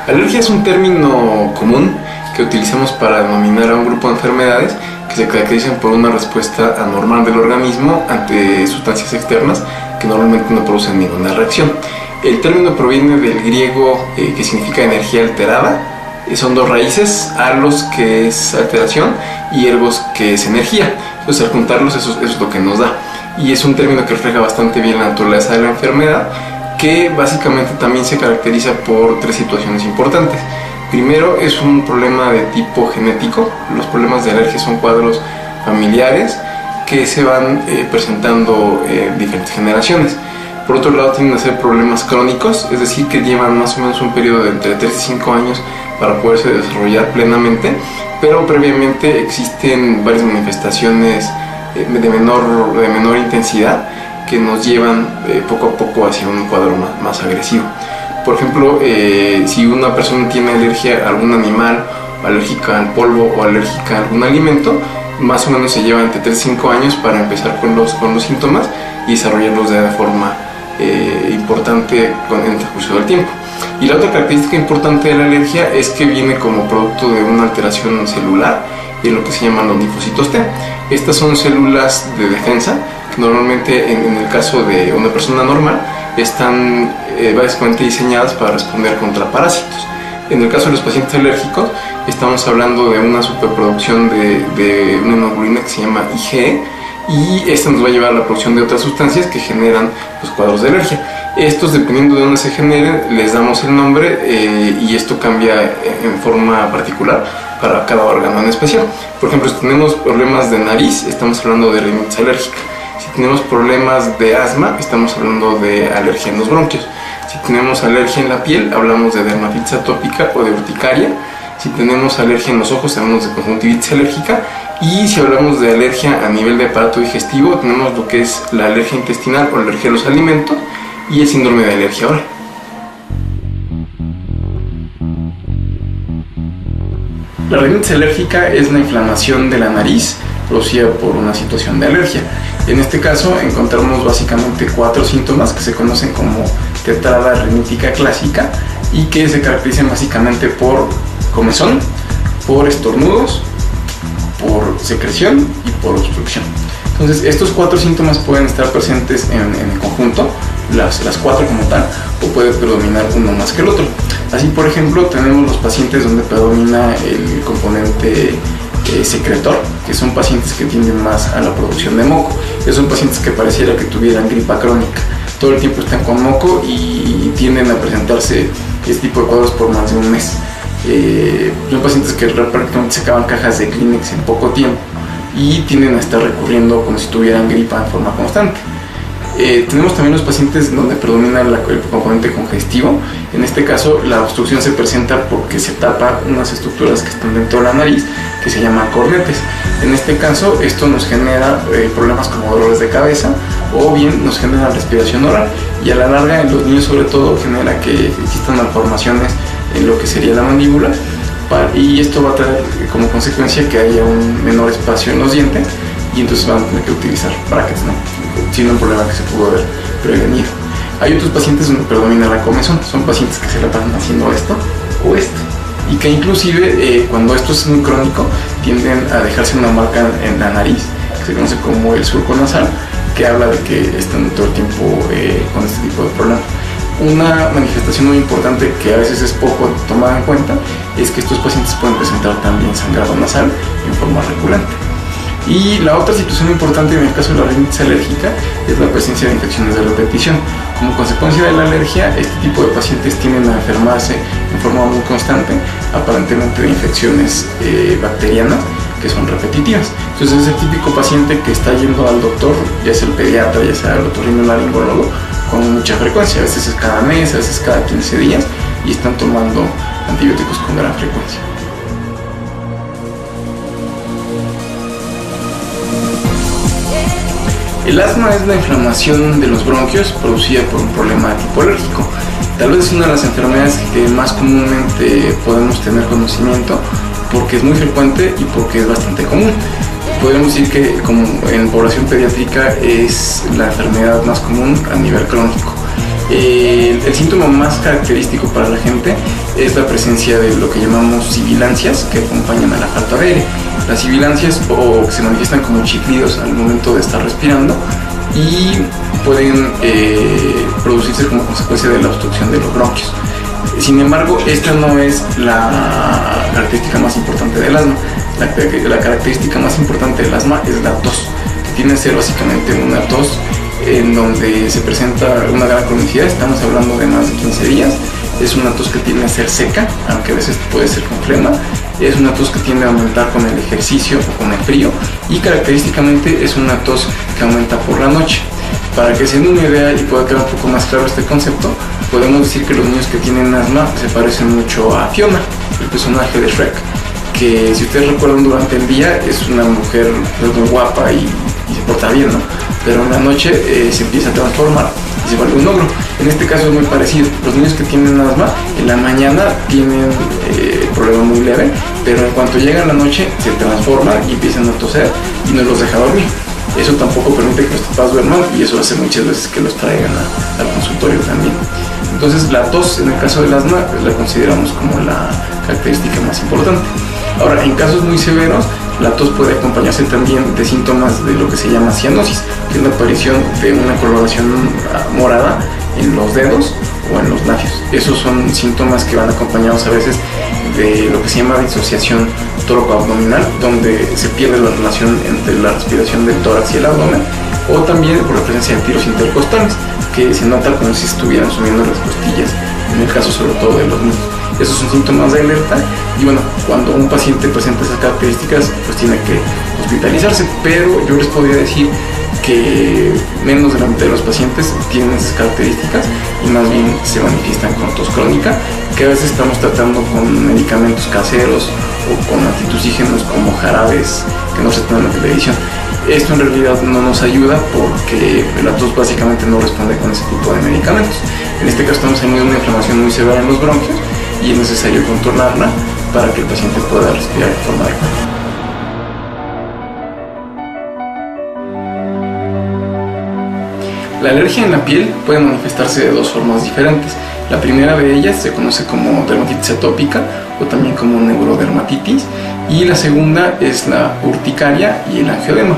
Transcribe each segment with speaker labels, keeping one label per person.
Speaker 1: Alergia es un término común que utilizamos para denominar a un grupo de enfermedades que se caracterizan por una respuesta anormal del organismo ante sustancias externas que normalmente no producen ninguna reacción. El término proviene del griego que significa energía alterada. Son dos raíces, alos, que es alteración, y ergos, que es energía. Entonces al juntarlos eso es lo que nos da. Y es un término que refleja bastante bien la naturaleza de la enfermedad, que básicamente también se caracteriza por tres situaciones importantes. Primero, es un problema de tipo genético. Los problemas de alergia son cuadros familiares que se van presentando en diferentes generaciones. Por otro lado, tienen que ser problemas crónicos, es decir, que llevan más o menos un periodo de entre 3 y 5 años para poderse desarrollar plenamente, pero previamente existen varias manifestaciones de menor intensidad que nos llevan poco a poco hacia un cuadro más agresivo. Por ejemplo, si una persona tiene alergia a algún animal, alérgica al polvo o alérgica a algún alimento, más o menos se lleva entre 3 y 5 años para empezar con los síntomas y desarrollarlos de forma importante en el transcurso del tiempo. Y la otra característica importante de la alergia es que viene como producto de una alteración celular en lo que se llaman los linfocitos T. Estas son células de defensa que normalmente en el caso de una persona normal están básicamente diseñadas para responder contra parásitos. En el caso de los pacientes alérgicos estamos hablando de una superproducción de una hemoglobina que se llama IgE, y esta nos va a llevar a la producción de otras sustancias que generan los cuadros de alergia. Estos, dependiendo de dónde se generen, les damos el nombre y esto cambia en forma particular para cada órgano en especial. Por ejemplo, si tenemos problemas de nariz, estamos hablando de rinitis alérgica. Si tenemos problemas de asma, estamos hablando de alergia en los bronquios. Si tenemos alergia en la piel, hablamos de dermatitis atópica o de urticaria. Si tenemos alergia en los ojos, hablamos de conjuntivitis alérgica. Y si hablamos de alergia a nivel de aparato digestivo, tenemos lo que es la alergia intestinal o alergia a los alimentos y el síndrome de alergia oral. La rinitis alérgica es la inflamación de la nariz producida por una situación de alergia. En este caso encontramos básicamente 4 síntomas que se conocen como tetrada rinítica clásica y que se caracterizan básicamente por comezón, por estornudos, por secreción y por obstrucción. Entonces estos 4 síntomas pueden estar presentes en el conjunto, las 4 como tal, o puede predominar uno más que el otro. Así, por ejemplo, tenemos los pacientes donde predomina el componente secretor, que son pacientes que tienden más a la producción de moco. Esos son pacientes que pareciera que tuvieran gripa crónica, todo el tiempo están con moco y tienden a presentarse este tipo de cuadros por más de un mes. Son pacientes que prácticamente se acaban cajas de Kleenex en poco tiempo y tienden a estar recurriendo como si tuvieran gripa en forma constante. Tenemos también los pacientes donde predomina el componente congestivo. En este caso la obstrucción se presenta porque se tapa unas estructuras que están dentro de la nariz que se llaman cornetes. En este caso esto nos genera problemas como dolores de cabeza o bien nos genera respiración oral, y a la larga en los niños sobre todo genera que existan malformaciones en lo que sería la mandíbula, y esto va a traer como consecuencia que haya un menor espacio en los dientes y entonces van a tener que utilizar brackets, ¿no? Siendo un problema que se pudo haber prevenido. Hay otros pacientes donde predomina la comezón, son pacientes que se la pasan haciendo esto o esto, y que inclusive cuando esto es muy crónico tienden a dejarse una marca en la nariz que se conoce como el surco nasal, que habla de que están todo el tiempo con este tipo de problemas. Una manifestación muy importante que a veces es poco tomada en cuenta es que estos pacientes pueden presentar también sangrado nasal en forma recurrente. Y la otra situación importante en el caso de la rinitis alérgica es la presencia de infecciones de repetición. Como consecuencia de la alergia, este tipo de pacientes tienden a enfermarse en forma muy constante, aparentemente de infecciones bacterianas que son repetitivas. Entonces es el típico paciente que está yendo al doctor, ya sea el pediatra, ya sea el otorrinolaringólogo, con mucha frecuencia. A veces es cada mes, a veces cada 15 días, y están tomando antibióticos con gran frecuencia. El asma es la inflamación de los bronquios producida por un problema de tipo alérgico. Tal vez es una de las enfermedades que más comúnmente podemos tener conocimiento porque es muy frecuente y porque es bastante común. Podemos decir que como en población pediátrica es la enfermedad más común a nivel crónico. El síntoma más característico para la gente es la presencia de lo que llamamos sibilancias que acompañan a la falta de aire. Las sibilancias o se manifiestan como chiflidos al momento de estar respirando y pueden producirse como consecuencia de la obstrucción de los bronquios. Sin embargo, esta no es la característica más importante del asma. La característica más importante del asma es la tos, que tiene que ser básicamente una tos en donde se presenta una gran cronicidad. Estamos hablando de más de 15 días. Es una tos que tiende a ser seca, aunque a veces puede ser con flema. Es una tos que tiende a aumentar con el ejercicio o con el frío, y característicamente es una tos que aumenta por la noche. Para que se den una idea y pueda quedar un poco más claro este concepto, podemos decir que los niños que tienen asma se parecen mucho a Fiona, el personaje de Shrek, que si ustedes recuerdan durante el día es una mujer muy guapa y se porta bien, ¿no? Pero en la noche se empieza a transformar y se vuelve un ogro. En este caso es muy parecido. Los niños que tienen asma en la mañana tienen problema muy leve, pero en cuanto llega la noche se transforman y empiezan a toser y no los deja dormir. Eso tampoco permite que los papás duerman y eso hace muchas veces que los traigan al consultorio también. Entonces la tos en el caso del asma la consideramos como la característica más importante. Ahora, en casos muy severos, la tos puede acompañarse también de síntomas de lo que se llama cianosis, que es la aparición de una coloración morada en los dedos o en los labios. Esos son síntomas que van acompañados a veces de lo que se llama disociación tóraco-abdominal, donde se pierde la relación entre la respiración del tórax y el abdomen, o también por la presencia de tiros intercostales, que se nota como si estuvieran subiendo las costillas, en el caso sobre todo de los niños. Esos son síntomas de alerta y bueno, cuando un paciente presenta esas características, pues tiene que hospitalizarse, pero yo les podría decir que menos de la mitad de los pacientes tienen esas características y más bien se manifiestan con tos crónica, que a veces estamos tratando con medicamentos caseros o con antitusígenos como jarabes que no se están en la televisión. Esto en realidad no nos ayuda porque la tos básicamente no responde con ese tipo de medicamentos. En este caso estamos teniendo una inflamación muy severa en los bronquios y es necesario contornarla para que el paciente pueda respirar de forma adecuada. La alergia en la piel puede manifestarse de dos formas diferentes. La primera de ellas se conoce como dermatitis atópica o también como neurodermatitis, y la segunda es la urticaria y el angioedema.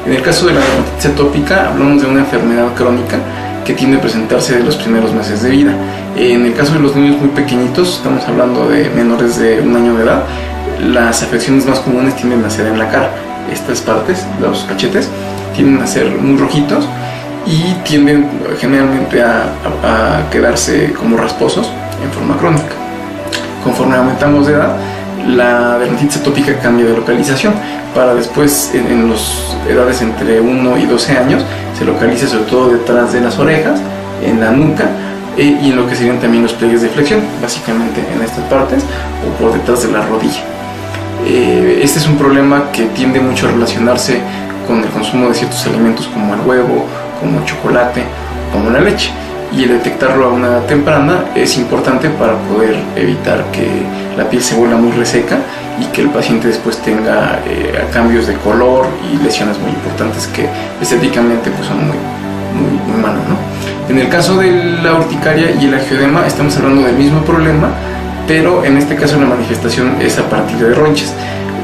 Speaker 1: En el caso de la dermatitis atópica hablamos de una enfermedad crónica que tiende a presentarse de los primeros meses de vida. En el caso de los niños muy pequeñitos, estamos hablando de menores de 1 año de edad, las afecciones más comunes tienden a ser en la cara. Estas partes, los cachetes, tienden a ser muy rojitos y tienden generalmente a quedarse como rasposos en forma crónica. Conforme aumentamos de edad, la dermatitis atópica cambia de localización para después, en las edades entre 1 y 12 años, se localiza sobre todo detrás de las orejas, en la nuca y en lo que serían también los pliegues de flexión, básicamente en estas partes o por detrás de la rodilla. Este es un problema que tiende mucho a relacionarse con el consumo de ciertos alimentos como el huevo, como el chocolate, como la leche, y el detectarlo a una edad temprana es importante para poder evitar que la piel se vuelva muy reseca y que el paciente después tenga cambios de color y lesiones muy importantes que estéticamente pues son muy malos, ¿no? En el caso de la urticaria y el angioedema estamos hablando del mismo problema, pero en este caso la manifestación es a partir de ronchas.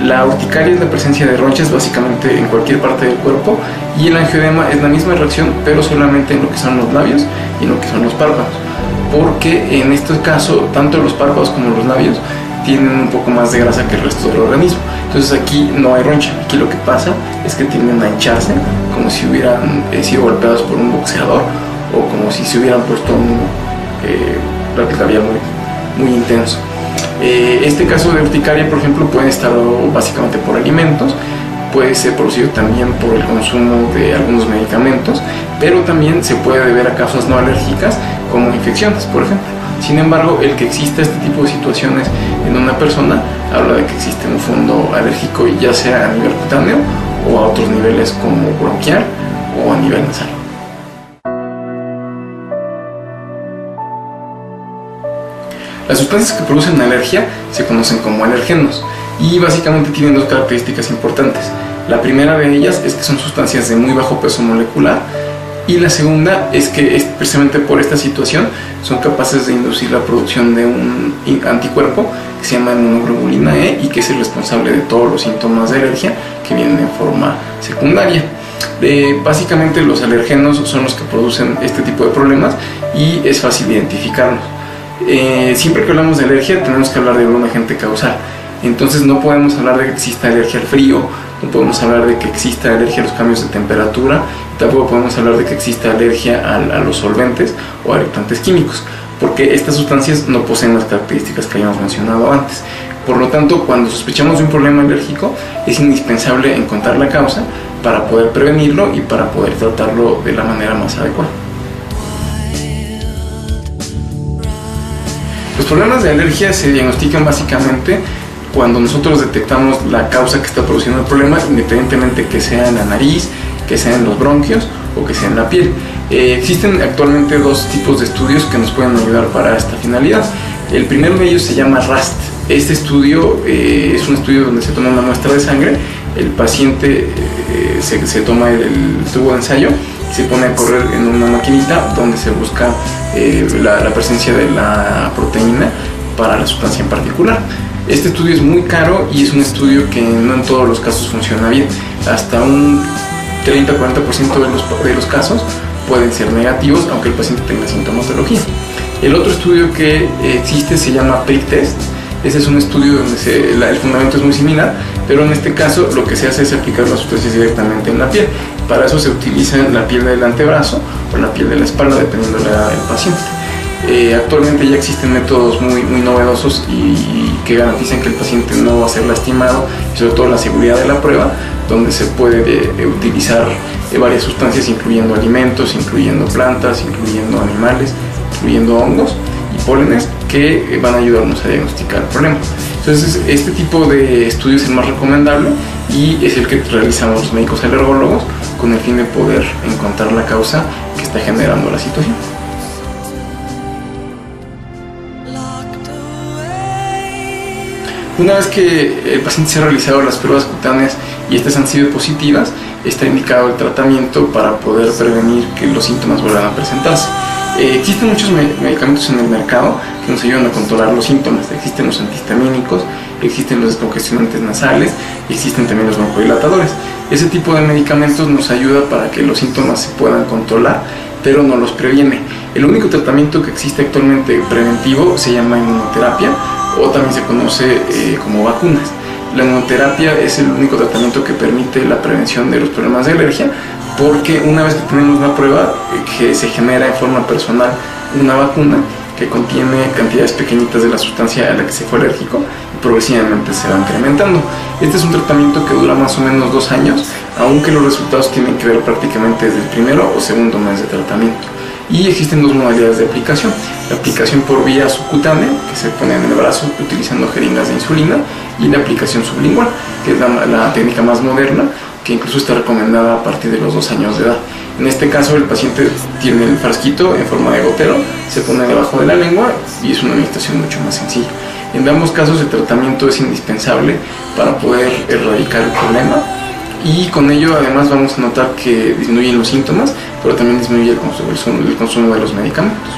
Speaker 1: La urticaria es la presencia de ronchas básicamente en cualquier parte del cuerpo, y el angioedema es la misma reacción pero solamente en lo que son los labios y en lo que son los párpados, porque en este caso tanto los párpados como los labios tienen un poco más de grasa que el resto del organismo. Entonces aquí no hay roncha, aquí lo que pasa es que tienden a hincharse como si hubieran sido golpeados por un boxeador o como si se hubieran puesto un rabia muy intenso. Este caso de urticaria, por ejemplo, puede estar básicamente por alimentos, puede ser producido también por el consumo de algunos medicamentos, pero también se puede deber a causas no alérgicas como infecciones, por ejemplo. Sin embargo, el que exista este tipo de situaciones en una persona habla de que existe un fondo alérgico, ya sea a nivel cutáneo o a otros niveles como bronquial o a nivel nasal. Las sustancias que producen alergia se conocen como alergenos y básicamente tienen dos características importantes. La primera de ellas es que son sustancias de muy bajo peso molecular Y la segunda es que precisamente por esta situación son capaces de inducir la producción de un anticuerpo que se llama inmunoglobulina E y que es el responsable de todos los síntomas de alergia que vienen en forma secundaria. Básicamente los alergenos son los que producen este tipo de problemas y es fácil identificarlos. Siempre que hablamos de alergia tenemos que hablar de algún agente causal. Entonces no podemos hablar de que exista alergia al frío, no podemos hablar de que exista alergia a los cambios de temperatura, tampoco podemos hablar de que exista alergia a los solventes o a irritantes químicos, porque estas sustancias no poseen las características que habíamos mencionado antes. Por lo tanto, cuando sospechamos de un problema alérgico, es indispensable encontrar la causa para poder prevenirlo y para poder tratarlo de la manera más adecuada. Los problemas de alergia se diagnostican básicamente cuando nosotros detectamos la causa que está produciendo el problema, independientemente que sea en la nariz, que sea en los bronquios o que sea en la piel. Existen actualmente dos tipos de estudios que nos pueden ayudar para esta finalidad. El primero de ellos se llama RAST. Este estudio es un estudio donde se toma una muestra de sangre, el paciente se toma el tubo de ensayo, se pone a correr en una maquinita donde se busca la presencia de la proteína para la sustancia en particular. Este estudio es muy caro y es un estudio que no en todos los casos funciona bien. Hasta un 30-40% de los casos pueden ser negativos, aunque el paciente tenga sintomatología. El otro estudio que existe se llama Prick Test. Ese es un estudio donde el fundamento es muy similar, pero en este caso lo que se hace es aplicar las sustancias directamente en la piel. Para eso se utiliza la piel del antebrazo o la piel de la espalda, dependiendo de la edad del paciente. Actualmente ya existen métodos muy novedosos y que garantizan que el paciente no va a ser lastimado, y sobre todo la seguridad de la prueba, donde se puede utilizar varias sustancias, incluyendo alimentos, incluyendo plantas, incluyendo animales, incluyendo hongos y pólenes, que van a ayudarnos a diagnosticar el problema. Entonces, este tipo de estudio es el más recomendable y es el que realizamos los médicos alergólogos con el fin de poder encontrar la causa que está generando la situación. Una vez que el paciente se ha realizado las pruebas cutáneas y estas han sido positivas, está indicado el tratamiento para poder prevenir que los síntomas vuelvan a presentarse. Existen muchos medicamentos en el mercado que nos ayudan a controlar los síntomas. Existen los antihistamínicos, existen los descongestionantes nasales y existen también los broncodilatadores. Ese tipo de medicamentos nos ayuda para que los síntomas se puedan controlar, pero no los previene. El único tratamiento que existe actualmente preventivo se llama inmunoterapia, o también se conoce como vacunas. La inmunoterapia es el único tratamiento que permite la prevención de los problemas de alergia, porque una vez que tenemos la prueba, que se genera en forma personal una vacuna que contiene cantidades pequeñitas de la sustancia a la que se fue alérgico y progresivamente se va incrementando. Este es un tratamiento que dura más o menos 2 años, aunque los resultados tienen que ver prácticamente desde el primero o segundo mes de tratamiento. Y existen dos modalidades de aplicación: la aplicación por vía subcutánea, que se pone en el brazo utilizando jeringas de insulina, y la aplicación sublingual, que es la técnica más moderna, que incluso está recomendada a partir de los 2 años de edad. En este caso, el paciente tiene el frasquito en forma de gotero, se pone debajo de la lengua y es una administración mucho más sencilla. En ambos casos el tratamiento es indispensable para poder erradicar el problema, y con ello además vamos a notar que disminuyen los síntomas, pero también disminuye el consumo de los medicamentos.